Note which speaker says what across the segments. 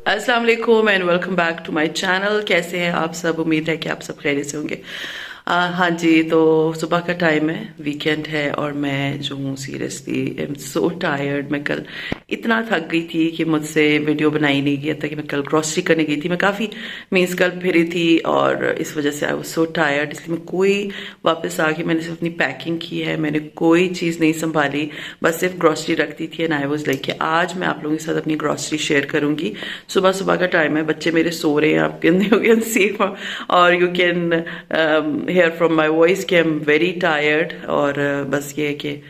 Speaker 1: अस्सलाम वालेकुम and welcome back to my channel. कैसे हैं आप सब? उम्मीद है कि आप सब खैरियत से होंगे। हाँ जी, तो सुबह का टाइम है, वीकेंड है और मैं जो हूँ seriously I am so tired. मैं कल इतना थक गई थी कि मुझसे वीडियो बनाई नहीं गया था कि मैं कल ग्रॉसरी करने गई थी। मैं काफ़ी मीन्स कल फिरी थी और इस वजह से आई वाज सो टायर्ड, इसलिए मैं कोई वापस आके मैंने सिर्फ अपनी पैकिंग की है, मैंने कोई चीज़ नहीं संभाली, बस सिर्फ ग्रॉसरी रख दी थी। एंड आई वाज लाइक कि आज मैं आप लोगों के साथ अपनी ग्रॉसरी शेयर करूंगी। सुबह सुबह का टाइम है, बच्चे मेरे सो रहे हैं, आप कैन सी और you can hear from my voice कि आई एम वेरी टायर्ड। और बस ये है कि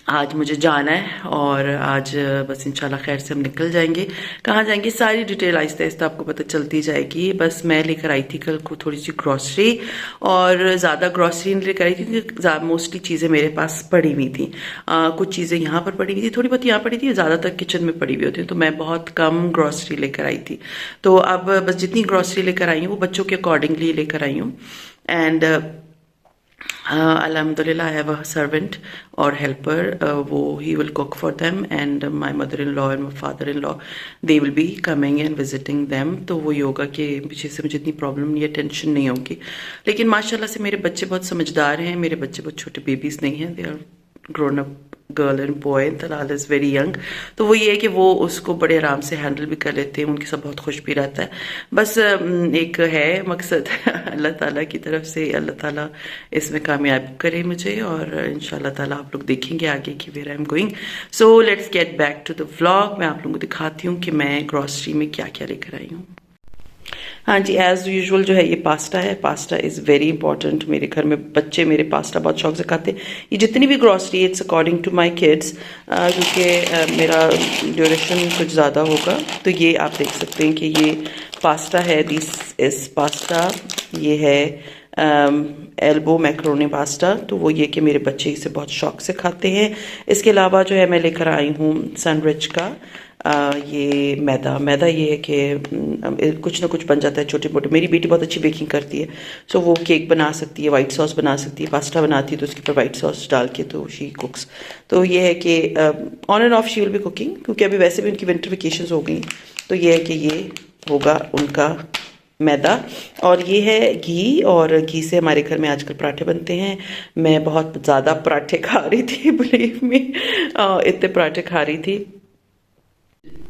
Speaker 1: आज मुझे जाना है और आज बस इंशाल्लाह खैर से हम निकल जाएंगे। कहाँ जाएंगे सारी डिटेल आहिस्ता आहिस्ता आपको पता चलती जाएगी। बस मैं लेकर आई थी कल को थोड़ी सी ग्रॉसरी, और ज़्यादा ग्रॉसरी नहीं लेकर आई थी क्योंकि मोस्टली चीज़ें मेरे पास पड़ी हुई थी। कुछ चीज़ें यहाँ पर पड़ी हुई थी, थोड़ी बहुत यहाँ पड़ी थी, ज़्यादातर किचन में पड़ी हुई होती है, तो मैं बहुत कम ग्रॉसरी लेकर आई थी। तो अब बस जितनी ग्रॉसरी लेकर आई हूँ वो बच्चों के अकॉर्डिंगली लेकर आई हूँ। And Alhamdulillah, I have a servant or helper. वो he will cook for them, and my mother-in-law and my father-in-law, they will be coming and visiting them. तो वो योगा के पीछे से मुझे इतनी प्रॉब्लम नहीं है, टेंशन नहीं होगी। लेकिन माशाल्लाह से मेरे बच्चे बहुत समझदार हैं, मेरे बच्चे बहुत छोटे बेबीज नहीं हैं, they are grown up girl and boy, Talal is very young. तो वो ये है कि वो उसको बड़े आराम से हैंडल भी कर लेते हैं, उनके साथ बहुत खुश भी रहता है। बस एक है मकसद अल्लाह ताला की तरफ से, अल्लाह ताला इसमें कामयाब करे मुझे, और इंशाल्लाह ताला आप लोग देखेंगे आगे कि where I am going. So let's get back to the vlog. मैं आप लोगों को दिखाती हूँ कि मैं ग्रॉसरी में क्या क्या लेकर आई हूँ। हाँ जी, एज यूजुअल जो है ये पास्ता है। Pasta is very important. मेरे घर में बच्चे मेरे पास्ता बहुत शौक से खाते हैं। ये जितनी भी grocery it's according to my kids, क्योंकि मेरा ड्यूरेशन कुछ ज़्यादा होगा। तो ये आप देख सकते हैं कि ये पास्ता है, दिस इज़ पास्ता। ये है एल्बो मैक्रोनी पास्ता। तो वो ये कि मेरे बच्चे इसे बहुत शौक से खाते हैं। इसके अलावा जो है मैं लेकर आई हूँ सनरिच का ये मैदा ये है कि कुछ ना कुछ बन जाता है छोटे मोटे। मेरी बेटी बहुत अच्छी बेकिंग करती है, सो वो केक बना सकती है, वाइट सॉस बना सकती है, पास्ता बनाती है तो उसके ऊपर वाइट सॉस डाल के तो शी कुक्स। तो ये है कि on end of she will be cooking, क्योंकि अभी वैसे भी उनकी विंटर वेकेशंस हो गई। तो ये है कि ये होगा उनका मैदा। और ये है घी, और घी से हमारे घर में आजकल पराठे बनते हैं। मैं बहुत ज़्यादा पराठे खा रही थी, बिलीव मी, इतने पराठे खा रही थी।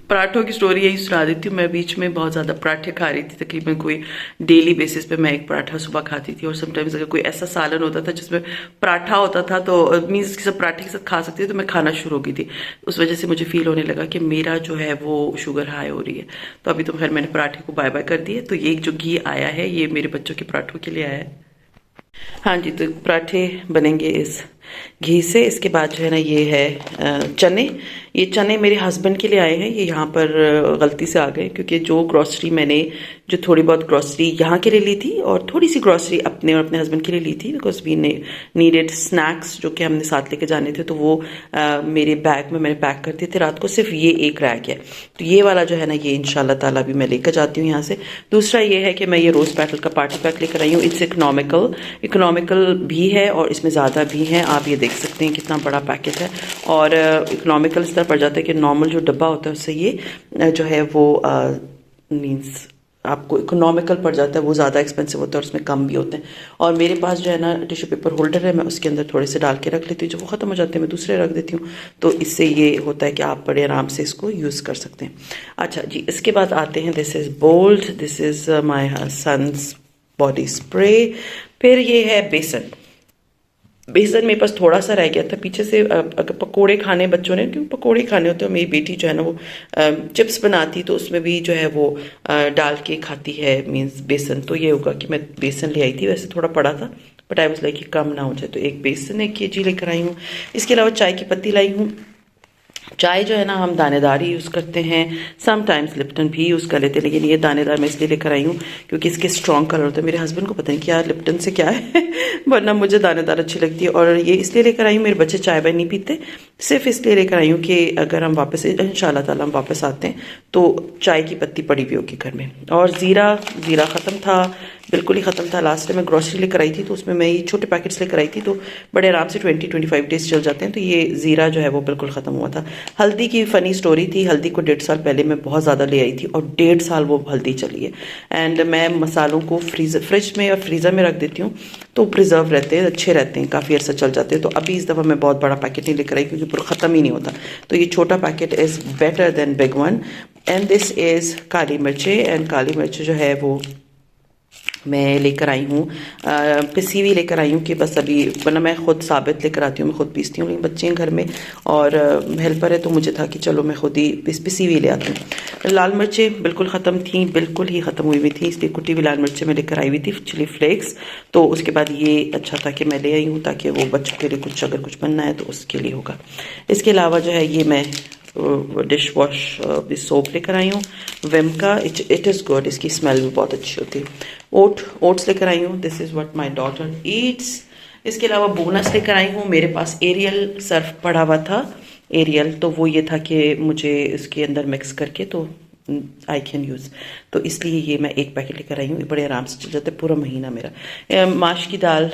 Speaker 1: पराठों की स्टोरी यही सुना देती हूँ। मैं बीच में बहुत ज़्यादा पराठे खा रही थी, तकरीबन कोई डेली बेसिस पे मैं एक पराठा सुबह खाती थी। और समटाइम्स अगर कोई ऐसा सालन होता था जिसमें पराठा होता था तो मीन्स सब पराठे के साथ खा सकती थी, तो मैं खाना शुरू हो गई थी। उस वजह से मुझे फील होने लगा कि मेरा जो है वो शुगर हाई हो रही है। तो अभी तो खैर मैंने पराठे को बाय बाय कर दिया। तो ये जो घी आया है ये मेरे बच्चों के पराठों के लिए आया है। हाँ जी, तो पराठे बनेंगे इस घी से। इसके बाद जो है ना ये है चने। ये चने मेरे हस्बैंड के लिए आए हैं। ये यहाँ पर गलती से आ गए, क्योंकि जो ग्रॉसरी मैंने जो थोड़ी बहुत ग्रॉसरी यहाँ के लिए ली थी और थोड़ी सी ग्रॉसरी अपने और अपने हस्बैंड के लिए ली थी, बिकॉज वी नीडेड स्नैक्स जो कि हमने साथ लेके जाने थे। तो वो मेरे बैग में मैंने पैक कर दिए थे रात को, सिर्फ ये एक रह गया। तो ये वाला जो है ना ये इंशाल्लाह ताला भी मैं लेकर जाती हूँ यहाँ से। दूसरा ये है कि मैं ये रोज पेटल का पार्टी पैक लेकर आई हूँ। इट्स इकोनॉमिकल भी है और इसमें ज़्यादा भी है। आप ये देख सकते हैं कितना बड़ा पैकेट है। और इकोनॉमिकल इस तरह पड़ जाता है कि नॉर्मल जो डब्बा होता है उससे ये जो है वो मीन्स आपको इकोनॉमिकल पड़ जाता है, वो ज़्यादा एक्सपेंसिव होता है और उसमें कम भी होते हैं। और मेरे पास जो है ना टिश्यू पेपर होल्डर है, मैं उसके अंदर थोड़े से डाल के रख लेती हूँ। जब वो ख़त्म हो जाते हैं मैं दूसरे रख देती हूँ। तो इससे ये होता है कि आप बड़े आराम से इसको यूज़ कर सकते हैं। अच्छा जी, इसके बाद आते हैं, this is bold, this is my son's body spray. फिर ये है बेसन। बेसन मेरे पास थोड़ा सा रह गया था पीछे से। अगर पकोड़े खाने बच्चों ने, क्योंकि पकोड़े खाने होते हैं, मेरी बेटी जो है ना वो चिप्स बनाती तो उसमें भी जो है वो डाल के खाती है, मीन्स बेसन। तो ये होगा कि मैं बेसन ले आई थी, वैसे थोड़ा पड़ा था बट आई वाज लाइक कि कम ना हो जाए। तो एक बेसन 1 kg लेकर आई हूँ। इसके अलावा चाय की पत्ती लाई हूँ। चाय जो है ना हम दानेदार ही यूज़ करते हैं, समटाइम्स लिप्टन भी यूज़ कर लेते हैं, लेकिन ये दानेदार मैं इसलिए लेकर आई हूँ क्योंकि इसके स्ट्रॉन्ग कलर होते हैं। मेरे हस्बैंड को पता नहीं क्या लिप्टन से क्या है वरना मुझे दानेदार अच्छी लगती है। और ये इसलिए लेकर आई हूँ, मेरे बच्चे चाय वाय नहीं पीते, सिर्फ इसलिए लेकर आई हूँ कि अगर हम वापस इंशाल्लाह ताला हम वापस आते हैं तो चाय की पत्ती पड़ी हुई होगी घर में। और ज़ीरा ख़त्म था, बिल्कुल ही ख़त्म था। लास्ट टाइम मैं ग्रॉसरी लेकर आई थी तो उसमें मैं ये छोटे पैकेट्स लेकर आई थी तो बड़े आराम से 20-25 डेज चल जाते हैं। तो ये ज़ीरा जो है वो बिल्कुल ख़त्म हुआ था। हल्दी की फ़नी स्टोरी थी। हल्दी को 1.5 साल पहले मैं बहुत ज़्यादा ले आई थी और 1.5 साल वो हल्दी चली है। एंड मैं मसालों को फ्रिज में या फ्रीज़र में रख देती हूँ तो प्रिजर्व रहते हैं, अच्छे रहते हैं, काफ़ी अर्सा चल जाते हैं। तो अभी इस दफ़ा मैं बहुत बड़ा पैकेट नहीं लेकर आई क्योंकि पूरा ख़त्म ही नहीं होता। तो ये छोटा packet is better than big one. And this is काली मिर्चें। एंड काली मिर्च जो है वो मैं लेकर आई हूँ, पिसी हुई लेकर आई हूँ कि बस अभी, वरना मैं खुद साबित लेकर आती हूँ, मैं खुद पीसती हूँ, लेकिन बच्चे हैं घर में और हेल्पर है तो मुझे था कि चलो मैं खुद ही पिसी हुई ले आती हूँ। लाल मिर्चें बिल्कुल ख़त्म थी, बिल्कुल ही ख़त्म हुई थी, इसलिए कुटी हुई लाल मिर्चें मैं लेकर आई हुई थी, चिली फ्लेक्स। तो उसके बाद ये अच्छा था कि मैं ले आई हूँ ताकि वो बच्चों के लिए कुछ अगर कुछ बनना है तो उसके लिए होगा। इसके अलावा जो है ये मैं डिश वॉश सोप लेकर आई हूँ विम का। इट इज़ गुड, इसकी स्मेल भी बहुत अच्छी होती है। ओट्स लेकर आई हूँ। This is what my daughter Yeats. इसके अलावा बोनस लेकर आई हूँ। मेरे पास एरियल सर्फ पड़ा हुआ था, एरियल, तो वो ये था कि मुझे इसके अंदर मिक्स करके तो आई कैन यूज़, तो इसलिए ये मैं एक पैकेट लेकर आई हूँ। बड़े आराम से चल जाते पूरा महीना मेरा। माश की दाल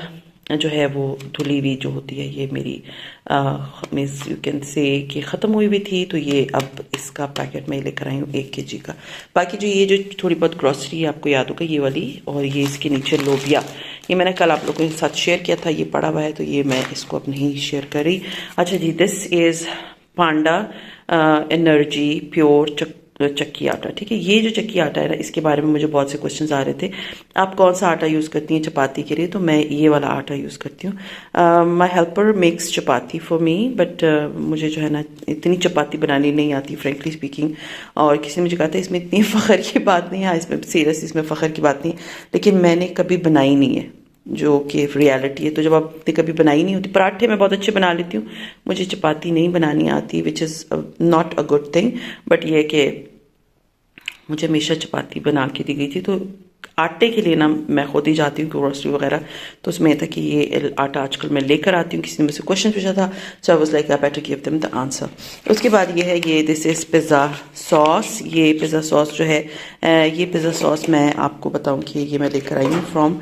Speaker 1: जो है वो धुली हुई जो होती है, ये मेरी मीन्स यू कैन से कि ख़त्म हुई भी थी, तो ये अब इसका पैकेट मैं लेकर आई हूँ 1 kg का। बाकी जो ये जो थोड़ी बहुत ग्रॉसरी है आपको याद होगा ये वाली, और ये इसके नीचे लोबिया, ये मैंने कल आप लोगों के साथ शेयर किया था, ये पड़ा हुआ है तो ये मैं इसको अब नहीं शेयर कर रही। अच्छा जी, this is Panda energy pure chakki atta. ठीक है, ये जो चक्की आटा है ना, इसके बारे में मुझे बहुत से क्वेश्चंस आ रहे थे, आप कौन सा आटा यूज़ करती हैं चपाती के लिए? तो मैं ये वाला आटा यूज़ करती हूँ। My helper makes chapati for me, but मुझे जो है ना इतनी चपाती बनानी नहीं आती फ्रेंकली स्पीकिंग। और किसी ने मुझे कहा था इसमें इतनी फ़ख्र की बात नहीं है, इसमें सीरियस, इसमें फ़ख्र की बात नहीं है, लेकिन मैंने कभी बनाई नहीं है, जो कि रियलिटी है। तो जब आपने कभी बनाई नहीं होती, पराठे मैं बहुत अच्छे बना लेती हूँ, मुझे चपाती नहीं बनानी आती, which is not a good thing. But ये है कि मुझे हमेशा चपाती बना के दी गई थी। तो आटे के लिए ना मैं खुद ही जाती हूँ ग्रोसरी वगैरह, तो उसमें था कि ये आटा आजकल मैं लेकर आती हूँ। किसी ने मुझसे क्वेश्चन पूछा था, so I was like I better give them the answer. उसके बाद ये है, ये दिस इज़ पिज़्ज़ा सॉस। ये पिज़्ज़ा सॉस जो है, ये पिज़्ज़ा सॉस मैं आपको बताऊँ कि ये मैं लेकर आई हूँ फ्रॉम,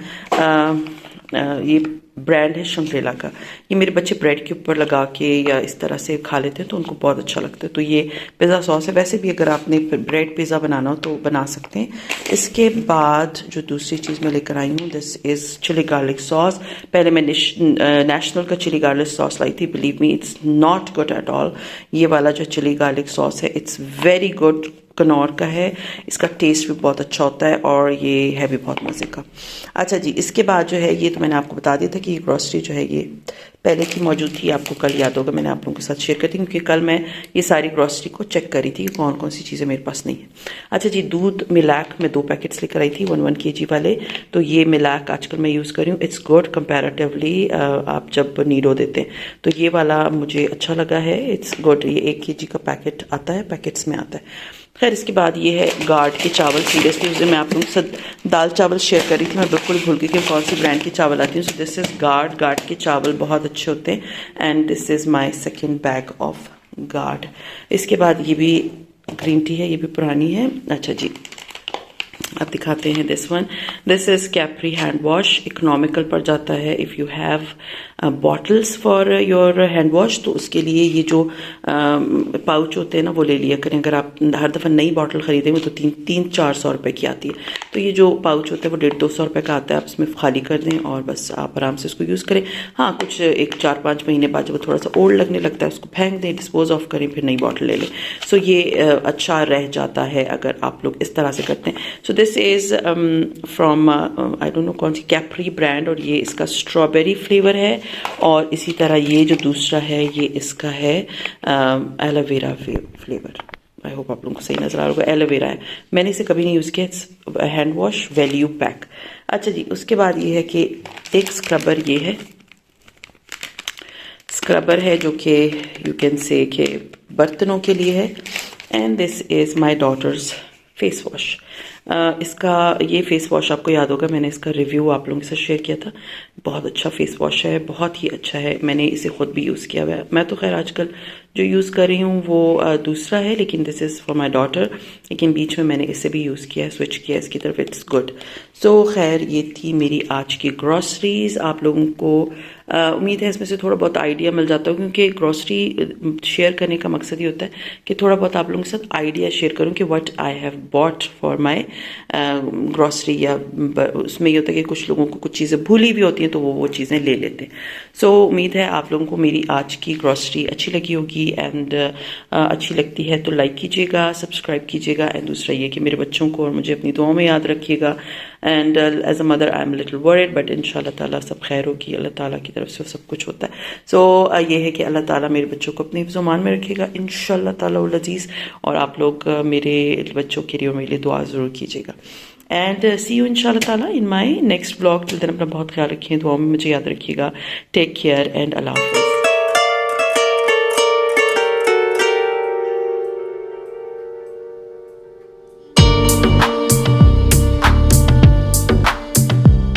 Speaker 1: ये ब्रांड है शंग्रीला का। ये मेरे बच्चे ब्रेड के ऊपर लगा के या इस तरह से खा लेते हैं तो उनको बहुत अच्छा लगता है। तो ये पिज़्ज़ा सॉस है। वैसे भी अगर आपने ब्रेड पिज़्ज़ा बनाना हो तो बना सकते हैं। इसके बाद जो दूसरी चीज़ मैं लेकर आई हूँ, this is chilli garlic sauce. पहले मैं नेशनल का चिली गार्लिक सॉस लाई थी, believe me it's not good at all. ये वाला जो चिली गार्लिक सॉस है, इट्स वेरी गुड, कनौर का है, इसका टेस्ट भी बहुत अच्छा होता है और ये है भी बहुत मज़े का। अच्छा जी, इसके बाद जो है, ये तो मैंने आपको बता दिया था कि ये ग्रॉसरी जो है ये पहले की मौजूद थी, आपको कल याद होगा मैंने आप लोगों के साथ शेयर करती क्योंकि कल मैं ये सारी ग्रॉसरी को चेक करी थी कौन कौन सी चीज़ें मेरे पास नहीं है। अच्छा जी, दूध मिलाक में 2 पैकेट्स लेकर आई थी 1 kg वाले। तो ये मिलाक आजकल मैं यूज़ कर रही हूँ, इट्स गुड कंपैरेटिवली। आप जब नीडो देते हैं तो ये वाला मुझे अच्छा लगा है, इट्स गुड। ये 1 kg का पैकेट आता है, पैकेट्स में आता है। खैर, इसके बाद ये है गार्ड के चावल। सीरियसली उस दिन मैं आप लोगों के साथ दाल चावल शेयर करी थी, मैं बिल्कुल भूल गई कि कौन सी ब्रांड के चावल आती हैं। सो दिस इज़ गार्ड के चावल बहुत अच्छे होते हैं and this is my second bag of guard. इसके बाद ये भी ग्रीन टी है, ये भी पुरानी है। अच्छा जी, अब दिखाते हैं this one. This is Capri hand wash, economical पड़ जाता है if you have bottles for your hand wash. तो उसके लिए ये जो पाउच होते हैं ना वो ले लिया करें। अगर आप हर दफ़ा नई बॉटल ख़रीदेंगे तो 300-400 रुपए की आती है। तो ये जो पाउच होता है वो 150-200 रुपए का आता है। आप इसमें खाली कर दें और बस आप आराम से इसको यूज़ करें। हाँ, कुछ 1-4-5 महीने बाद जब थोड़ा सा ओल्ड लगने लगता है उसको फेंक दें, डिस्पोज ऑफ करें, फिर नई बॉटल ले लें। सो ये अच्छा रह जाता है अगर आप लोग इस तरह से करते हैं। So this is from I don't know कौन सी कैप्री ब्रांड, और ये इसका स्ट्रॉबेरी फ्लेवर है। और इसी तरह ये जो दूसरा है ये इसका है एलोवेरा फ्लेवर। आई होप आप लोगों को सही नजर आ रहा होगा, एलोवेरा है। मैंने इसे कभी नहीं यूज़ किया, it's hand wash value pack. अच्छा जी, उसके बाद ये है कि एक स्क्रबर, ये है स्क्रबर है जो कि यू कैन से कि बर्तनों के लिए है। And this is my daughter's face wash. इसका ये फेस वॉश आपको याद होगा, मैंने इसका रिव्यू आप लोगों के साथ शेयर किया था। बहुत अच्छा फेस वॉश है, बहुत ही अच्छा है, मैंने इसे खुद भी यूज़ किया हुआ है। मैं तो खैर आजकल जो यूज़ कर रही हूँ वो दूसरा है, लेकिन this is for my daughter, लेकिन बीच में मैंने इसे भी यूज़ किया है, स्विच किया है इसकी तरफ, इट्स गुड। सो खैर ये थी मेरी आज की ग्रॉसरीज। आप लोगों को उम्मीद है इसमें से थोड़ा बहुत आइडिया मिल जाता हो, क्योंकि ग्रॉसरी शेयर करने का मकसद ही होता है कि थोड़ा बहुत आप लोगों के साथ आइडिया शेयर करूं कि what I have bought for my grocery. या उसमें ये होता है कि कुछ लोगों को कुछ चीज़ें भूली भी होती हैं तो वो चीज़ें ले लेते हैं। सो उम्मीद है आप लोगों को मेरी आज की ग्रॉसरी अच्छी लगी होगी, एंड अच्छी लगती है तो लाइक कीजिएगा, सब्सक्राइब कीजिएगा, एंड दूसरा ये कि मेरे बच्चों को और मुझे अपनी दुआओं में याद रखिएगा। And as a mother I am little worried, but इंशाल्लाह ताला सब खैर होगी, अल्लाह ताला की तरफ से सब कुछ होता है। सो ये है कि अल्लाह ताला मेरे बच्चों को अपने हिफ्ज़-ओ-मान में रखेगा इंशाल्लाह ताला उल अज़ीज़, और आप लोग मेरे बच्चों के लिए और मेरे लिए दुआ ज़रूर कीजिएगा। एंड सी यू इंशाल्लाह ताला in my next blog. Till then अपना बहुत ख्याल रखिए, दुआओं में मुझे याद रखिएगा। टेक केयर एंड अल्लाह हाफ़िज़।